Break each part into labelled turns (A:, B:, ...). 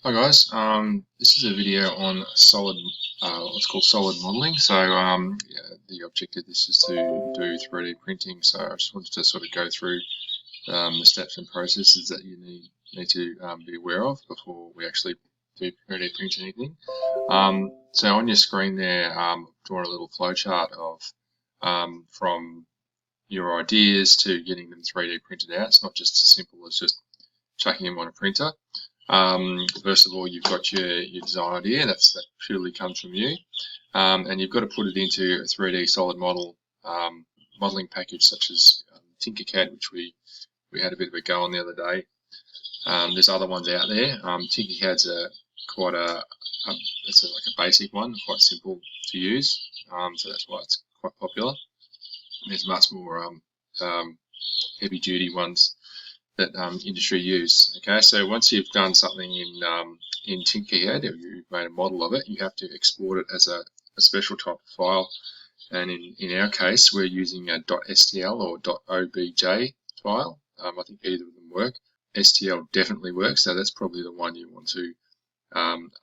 A: Hi guys, this is a video on solid, what's called solid modeling. So yeah, the object of this is to do 3D printing. So I just wanted to sort of go through the steps and processes that you need to be aware of before we actually do 3D print anything. So on your screen there, I've drawn a little flowchart of from your ideas to getting them 3D printed out. It's not just as simple as just chucking them on a printer. First of all, you've got your design idea, that purely comes from you, and you've got to put it into a 3D solid model modeling package such as Tinkercad, which we had a bit of a go on the other day. There's other ones out there. Tinkercad's quite it's like a basic one, quite simple to use, so that's why it's quite popular. There's much more heavy duty ones that industry use. Okay, so once you've done something in Tinkercad, or you've made a model of it, you have to export it as a special type of file. And in our case, we're using a .stl or .obj file. I think either of them work. STL definitely works, so that's probably the one you want to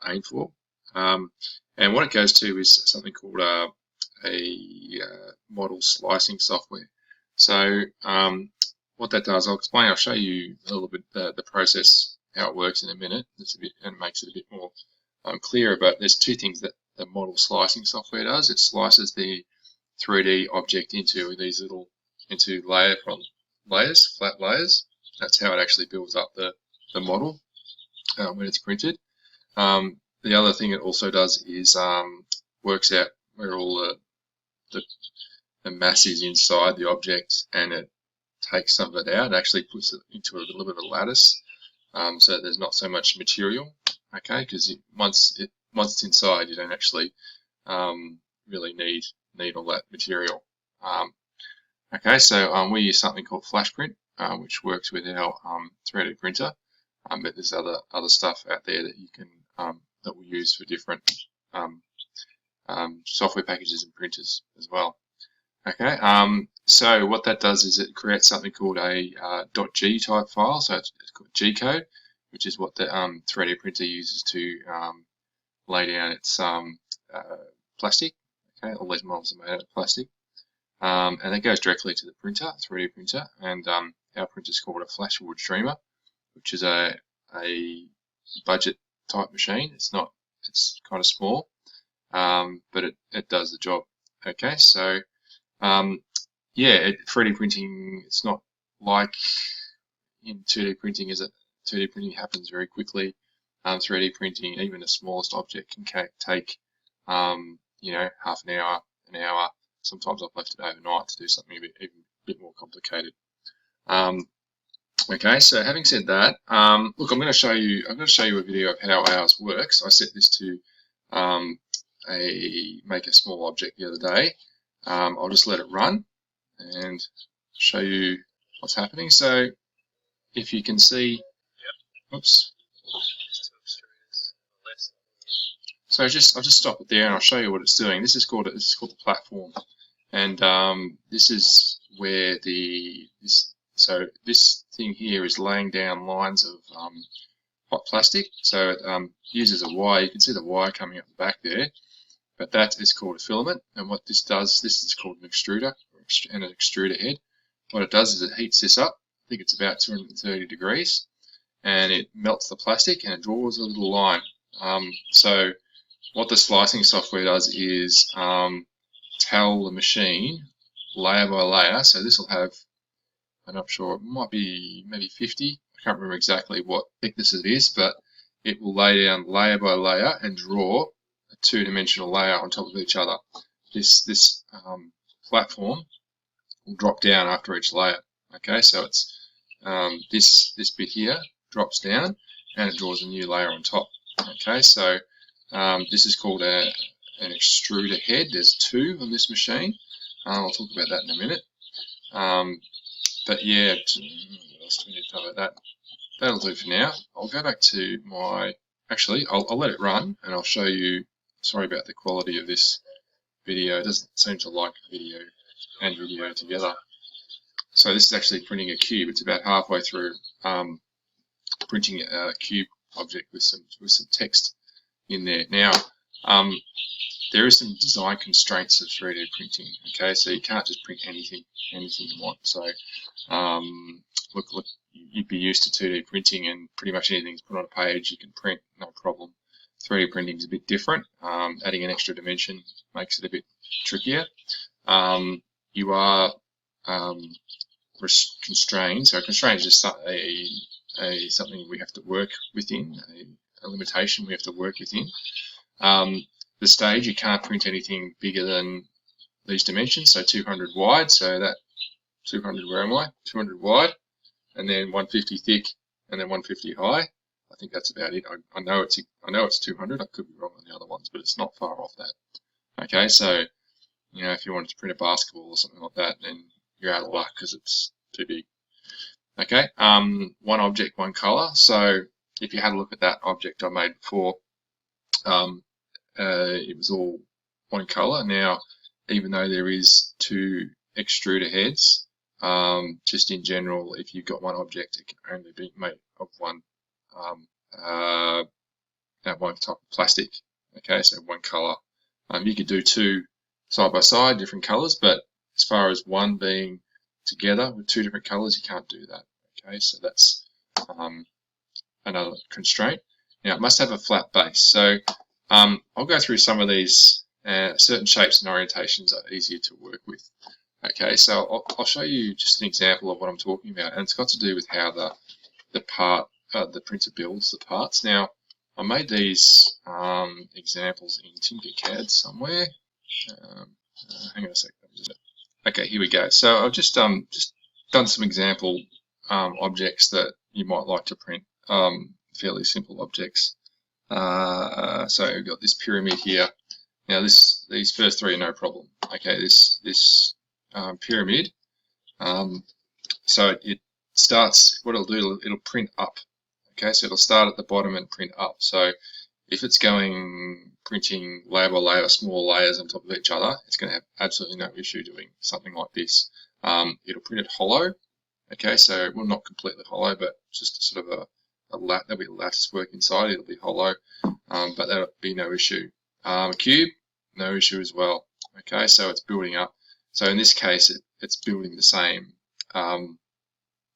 A: aim for. And what it goes to is something called a model slicing software. So what that does, I'll explain. I'll show you a little bit the process, how it works in a minute. It's a bit and makes it a bit more clearer. But there's two things that the model slicing software does. It slices the 3D object into these little layers, flat layers. That's how it actually builds up the model when it's printed. The other thing it also does is works out where all the mass is inside the object, and it takes some of it out. It actually puts it into a little bit of a lattice, so that there's not so much material. Okay, because once it's inside, you don't actually really need all that material. Okay, so we use something called FlashPrint, which works with our 3D printer, but there's other stuff out there that you can that we use for different software packages and printers as well. Okay, so what that does is it creates something called a .g type file, so it's called G code, which is what the 3D printer uses to lay down its plastic. Okay, all these models are made out of plastic, and it goes directly to the printer, 3D printer, and our printer is called a Flashforward Streamer, which is a budget type machine. It's kind of small, but it does the job. Okay, so yeah, 3D printing, it's not like in 2D printing, is it? 2D printing happens very quickly. 3D printing, even the smallest object can take, you know, half an hour. Sometimes I've left it overnight to do something even a bit more complicated. Okay, so having said that, look, I'm going to show you a video of how ours works. I set this to make a small object the other day. I'll just let it run and show you what's happening. So if you can see, oops. So I'll just stop it there and I'll show you what it's doing. This is called the platform, and this is where so this thing here is laying down lines of hot plastic. So it uses a wire. You can see the wire coming up the back there, but that is called a filament. And what this does, this is called an extruder and an extruder head. What it does is it heats this up. I think it's about 230 degrees, and it melts the plastic and it draws a little line. So what the slicing software does is tell the machine layer by layer. So this will have, I'm not sure, it might be maybe 50. I can't remember exactly what thickness it is, but it will lay down layer by layer and draw a two-dimensional layer on top of each other. This platform will drop down after each layer. Okay, so it's this bit here drops down and it draws a new layer on top. Okay, so this is called an extruder head. There's two on this machine. I'll talk about that in a minute. But yeah, what else do we need to know about that? That'll do for now. I'll go back to actually, I'll let it run and I'll show you. Sorry about the quality of this video. It doesn't seem to like video and video together. So this is actually printing a cube. It's about halfway through printing a cube object with some text in there. Now, there is some design constraints of 3D printing. Okay, so you can't just print anything you want. So, look, you'd be used to 2D printing, and pretty much anything's put on a page you can print, no problem. 3D printing is a bit different. Adding an extra dimension makes it a bit trickier. You are constrained. So constraint is just something we have to work within, a limitation we have to work within. The stage, you can't print anything bigger than these dimensions, so 200 wide. So that 200, where am I? 200 wide, and then 150 thick, and then 150 high. I think that's about it. I know it's 200. I could be wrong on the other ones, but it's not far off that. Okay, so if you wanted to print a basketball or something like that, then you're out of luck because it's too big. Okay, one object, one color. So if you had a look at that object I made before, it was all one color. Now, even though there is 2 extruder heads, just in general, if you've got one object, it can only be made of one type of plastic. Okay, so one color. You could do 2 side by side, different colors, but as far as one being together with 2 different colors, you can't do that. Okay, so that's another constraint. Now, it must have a flat base. So I'll go through some of these. Certain shapes and orientations are easier to work with. Okay, so I'll show you just an example of what I'm talking about, and it's got to do with how the printer builds the parts. Now, I made these examples in Tinkercad somewhere. Hang on a second. Okay, here we go. So I've just done some example objects that you might like to print. Fairly simple objects. So we've got this pyramid here. Now these first 3 are no problem. Okay, this pyramid. So it starts. What it'll do, it'll print up. Okay, so it'll start at the bottom and print up. So if it's printing layer by layer, small layers on top of each other, it's going to have absolutely no issue doing something like this. It'll print it hollow. Okay, so well, not completely hollow, but just sort of there'll be lattice work inside. It'll be hollow, but that'll be no issue. Cube, no issue as well. Okay, so it's building up. So in this case, it's building the same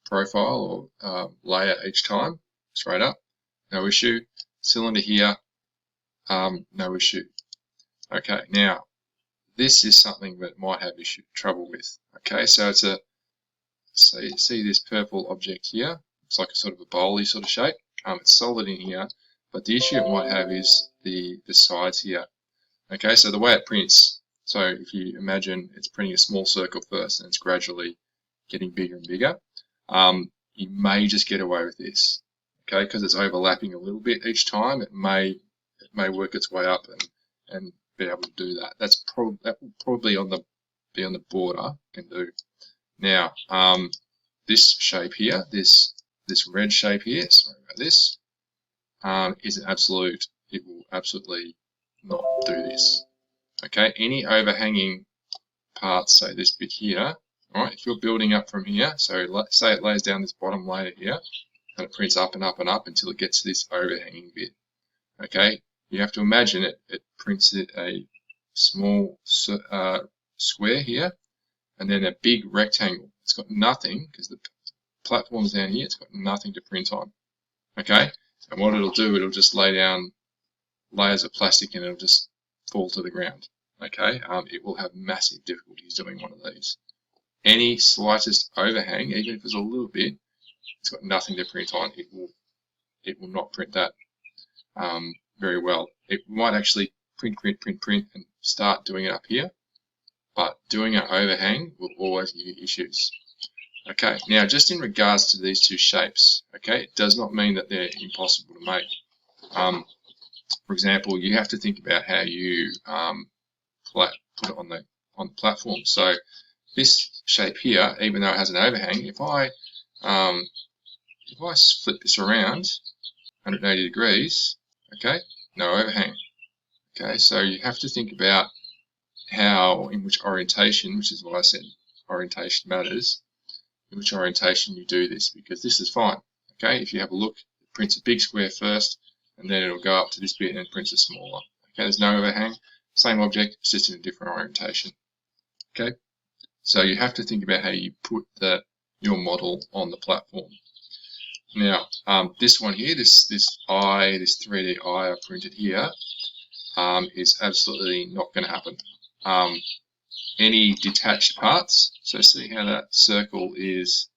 A: profile or layer each time, straight up, no issue. Cylinder here, no issue. Okay, now this is something that might have trouble with. Okay, so so you see this purple object here. It's like a sort of a bowly sort of shape. It's solid in here, but the issue it might have is the sides here. Okay, so the way it prints, so if you imagine it's printing a small circle first and it's gradually getting bigger and bigger, you may just get away with this. Okay, because it's overlapping a little bit each time, it may work its way up and be able to do that. That will probably be on the border. Can do. Now, this shape here, this red shape here, sorry about this, is an absolute. It will absolutely not do this. Okay, any overhanging parts, say this bit here. All right, if you're building up from here, so say it lays down this bottom layer here, and it prints up and up and up until it gets to this overhanging bit. Okay, you have to imagine it prints it a small square here, and then a big rectangle. It's got nothing, because the platform's down here, it's got nothing to print on. Okay, and what it'll do, it'll just lay down layers of plastic and it'll just fall to the ground. Okay, it will have massive difficulties doing one of these. Any slightest overhang, even if it's a little bit, it's got nothing to print on. It will not print that very well. It might actually print and start doing it up here, but doing an overhang will always give you issues. Okay, now just in regards to these 2 shapes, okay, it does not mean that they're impossible to make. For example, you have to think about how you put it on the platform. So this shape here, even though it has an overhang, if I flip this around 180 degrees, okay, no overhang. Okay, so you have to think about in which orientation, which is why I said orientation matters, in which orientation you do this, because this is fine. Okay, if you have a look, prints a big square first, and then it'll go up to this bit and prints a smaller. Okay, there's no overhang. Same object, it's just in a different orientation. Okay, so you have to think about how you put your model on the platform. Now, this one here, this 3D eye I printed here, is absolutely not going to happen. Any detached parts, so see how that circle is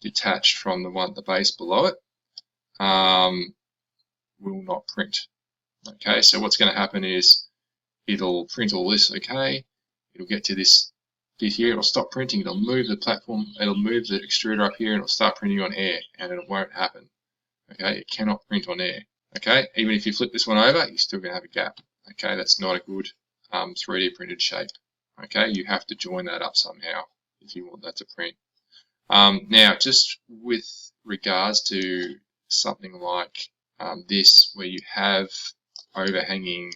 A: detached from the base below it, will not print. Okay, so what's going to happen is it'll print all this, okay, it'll get to this bit here, it'll stop printing, it'll move the platform, it'll move the extruder up here, and it'll start printing on air, and it won't happen. Okay, it cannot print on air. Okay, even if you flip this one over, you're still going to have a gap. Okay, that's not a good 3D printed shape. Okay, you have to join that up somehow if you want that to print. Now, just with regards to something like this, where you have overhanging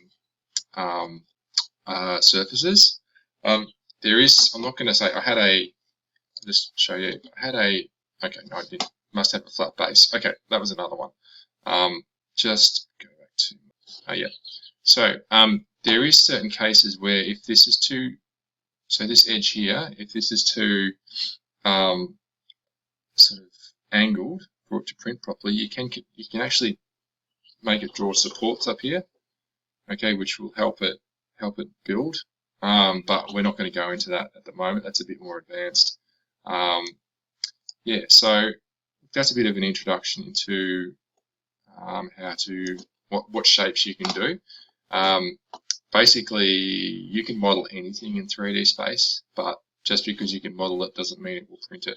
A: surfaces, there is, I'm not going to say, just show you, okay, no I didn't, must have a flat base. Okay, that was another one. Just go back to, yeah. So there is certain cases where if this is too, so this edge here, if this is too sort of angled for it to print properly, you can actually make it draw supports up here, okay, which will help it build. But we're not going to go into that at the moment. That's a bit more advanced. Yeah, so that's a bit of an introduction into what shapes you can do. Basically, you can model anything in 3D space, but just because you can model it doesn't mean it will print it.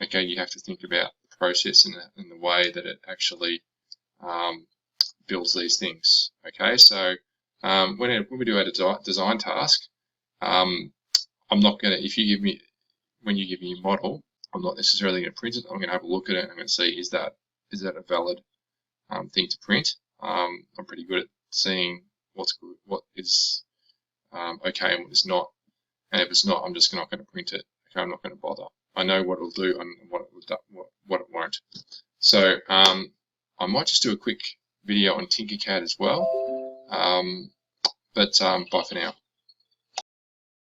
A: Okay, you have to think about the process and the way that it actually builds these things. Okay, so when we do a design task, I'm not going to, when you give me a model, I'm not necessarily going to print it. I'm going to have a look at it and I'm going to see, is that a valid thing to print? I'm pretty good at seeing what's good, what is okay and what is not. And if it's not, I'm just not going to print it. Okay, I'm not going to bother. I know what it'll do and what it won't. So I might just do a quick video on Tinkercad as well. But bye for now.